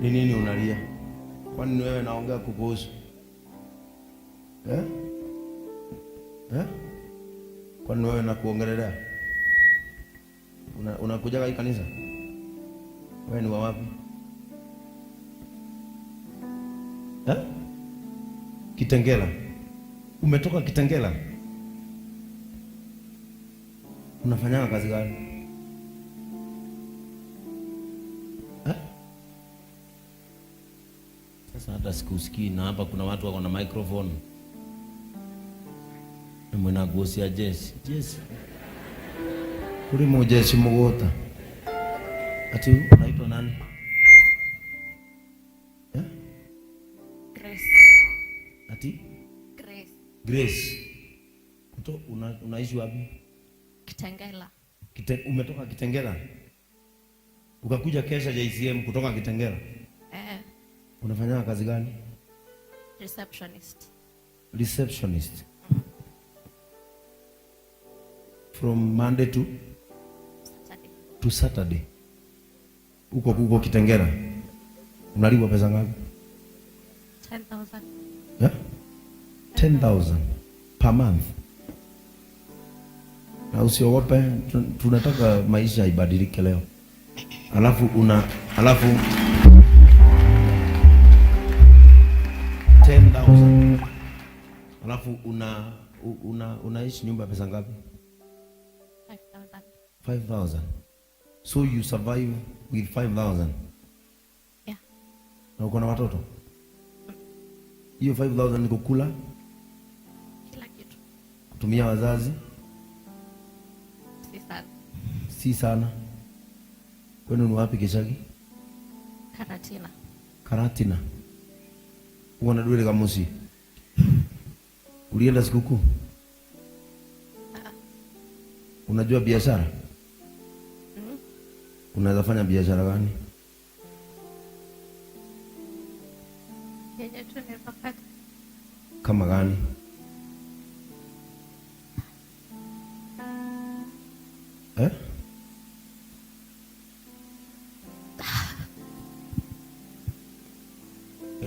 Ni nini unalia? Kwani wewe naongea kukuhusu? Kwani wewe nakuongelelea? Unakuja kwa kanisa? Wewe ni wa wapi? Kitengela. Umetoka Kitengela? Unafanya kazi gani? Sasa hata sikusikii, na hapa kuna watu wako na microphone. Mwana gosia Jesse. Kuri Jesse Mogota. Ati unaitwa nani? Grace. Ati? Grace. Unaishi wapi? Kitengela. Umetoka Kitengela? Ukakuja kesha JCM kutoka Kitengela? Unafanya kazi gani? Receptionist. From Monday to Saturday. Uko Kitengela. Unalipwa pesa ngapi? 10,000. 10,000 per month. Na usiogope, tunataka maisha ibadilike leo. Alafu 10,000. Alafu unaishi nyumba pesa ngapi? 5,000. So you survive with 5,000? Yeah. Na uko na watoto? Hiyo 5,000 ni kukula? Kila kitu. Kutumia wazazi? Si sana. Kwani ni wapi Kishagi? Karatina. Uona duele kama mosi. Ulienda sikukuu? Unajua biashara? Unaweza fanya biashara gani? Yenye tu nimepata. Kama gani?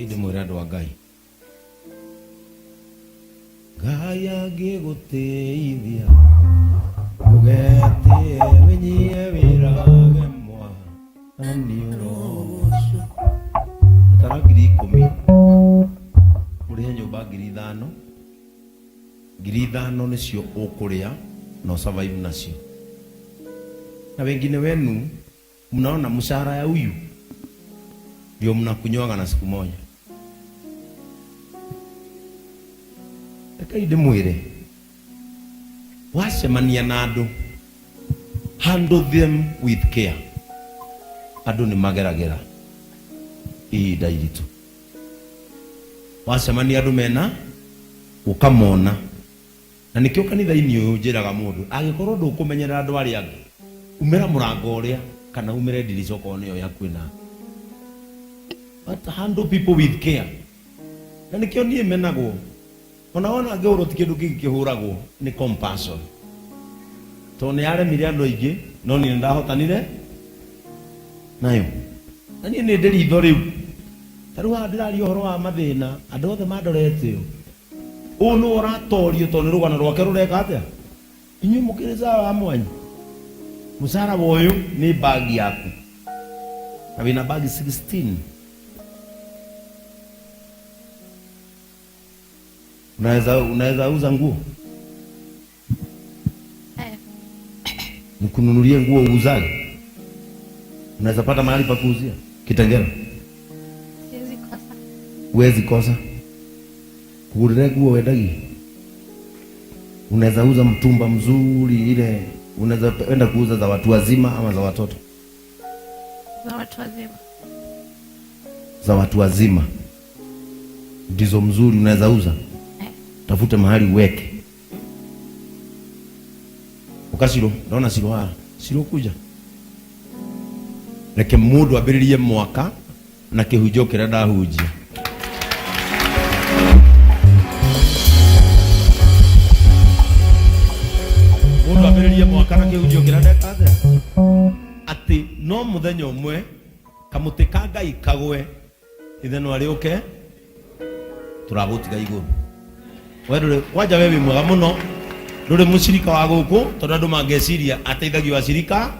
Ide murado wa Ngai. Ngai agiguteithia ugete wenyie wirage mwa aniuroso taragiri 10 uri nyumba 5,000 5,000 nicio ukuria no survive nacio. Na wengine wenu mnaona mshahara ya huyu ndio mnakunywaga na siku moja. Ekaide mwire wacemania na andu, handle them with care. Andu ni mageragera ihinda iritu. Wacemania andu mena ukamona. Na nikio kanitha-ini uyu njiraga mundu agikorwo ndukumenyera andu aria angi, umira murango uria kana umire ndirica ko niyo yakwina. But handle people with care. Na nikio nie menagwo. Onaona ngoro ti kindu kihuragwo ni compassion. To ni aremire andu aingi no ni ndahotanire nayo. Na nie ni ndiritho riu. Taru ndirari uhoro wa mathina andu othe mandorete uno uratorio to ni rugano rwake rureka atia. Inyu mukiriza wa mwanyu. Musara boyo ni bag yaku. Na wina bag 16. Unaweza uza nguo? Nikununulie nguo uuzaje? Unaweza pata mahali pa kuuzia? Kitengela? Siwezi kosa. Huwezi kosa. Kugurire nguo wedagi? Unaweza uza mtumba mzuri ile, unaweza enda kuuza za watu wazima ama za watoto? Za watu wazima. Za watu wazima ndizo mzuri unaweza uza? Tafute mahali uweke. Ukasiro, naona siro kuja. Reke mundu abiririe mwaka na kihunjo kira ndahunjia. Mundu abiririe mwaka na kihunjo kira ndekathia. Ati no muthenya umwe kamuti ka Ngai kagwe ithe no ari okay turagutiga iguru wewe waja wewe mwega muno nduri mucirika wa guku tondu andu mangeciria ateithagio acirika.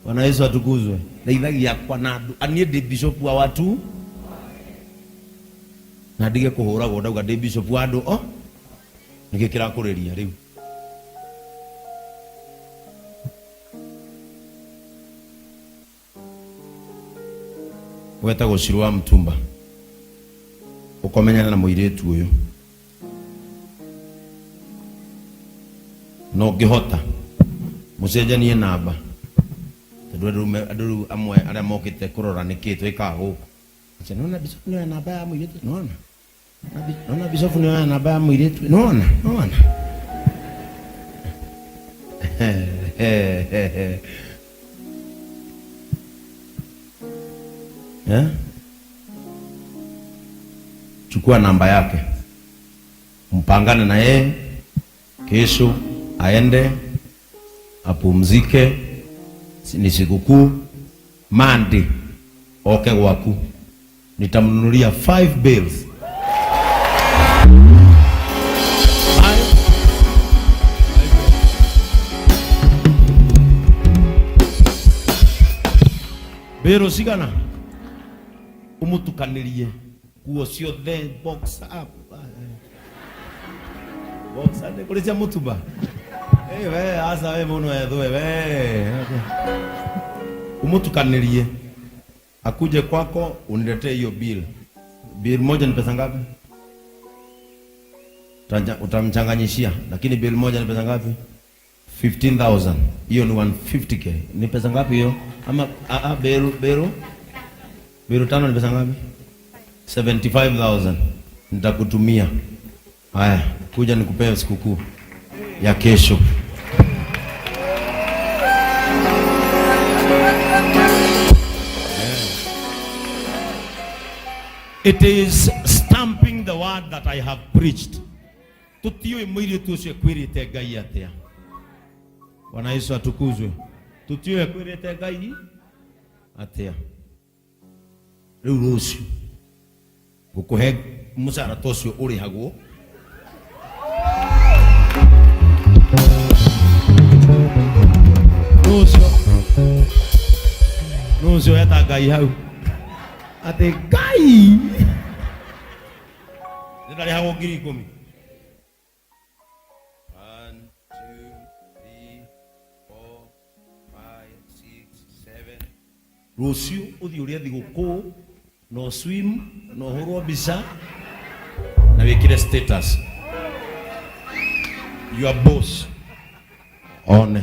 Bwana Yesu atukuzwe. Ndeithagia kwa na andu anie ndi bishop wa watu na ndige kuhuragwo ndauga ndi bishop wa andu nigikira kuriria riu weta gucirwa mtumba ukomenyana na muiretu uyu no ngihota mucenjanie namba tondu andu amwe aria mokite kurora nikitwe ikagu nona bishop ni namba ya muiretu nona bishop ni namba ya muiretu nona chukua namba yake mpangane na yeye kesho aende apumzike, ni sikukuu. Monday oke gwaku nitamnunulia 5 bills. Bero sigana umutukanirie kuo cio the box up box ande kuleja mutuba we asa we muno ethwe we umutukanirie akuje kwako uniletee hiyo bill moja ni pesa ngapi? Utamchanganyishia, lakini bill moja ni pesa ngapi? 15,000. Hiyo ni 150k. Ni pesa ngapi hiyo? Ama bill tano ni pesa ngapi? 75,000. Nitakutumia. Haya, kuja nikupee sikukuu ya kesho. It is stamping the word that I have preached. Tutiwe mwili tucio kwirite Ngai atia. Bwana Yesu atukuzwe. Tutiwe kwirite Ngai atia. Riu rucio gukuhe musara tocio uri hagwo. Rucio eta Ngai hau. Ate Ngai. Ndari hagwo ngiri 10. 1, 2, 3, 4, 5, 6, 7. Rucio uthi uria thiguku no swim no hurwo bisa na wikire status your boss one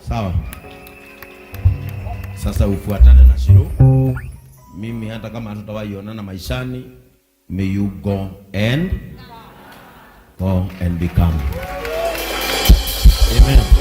sawa. Sasa ufuatane na Shiro. Mimi hata kama hatutawaiona maishani, may you go and become. Amen.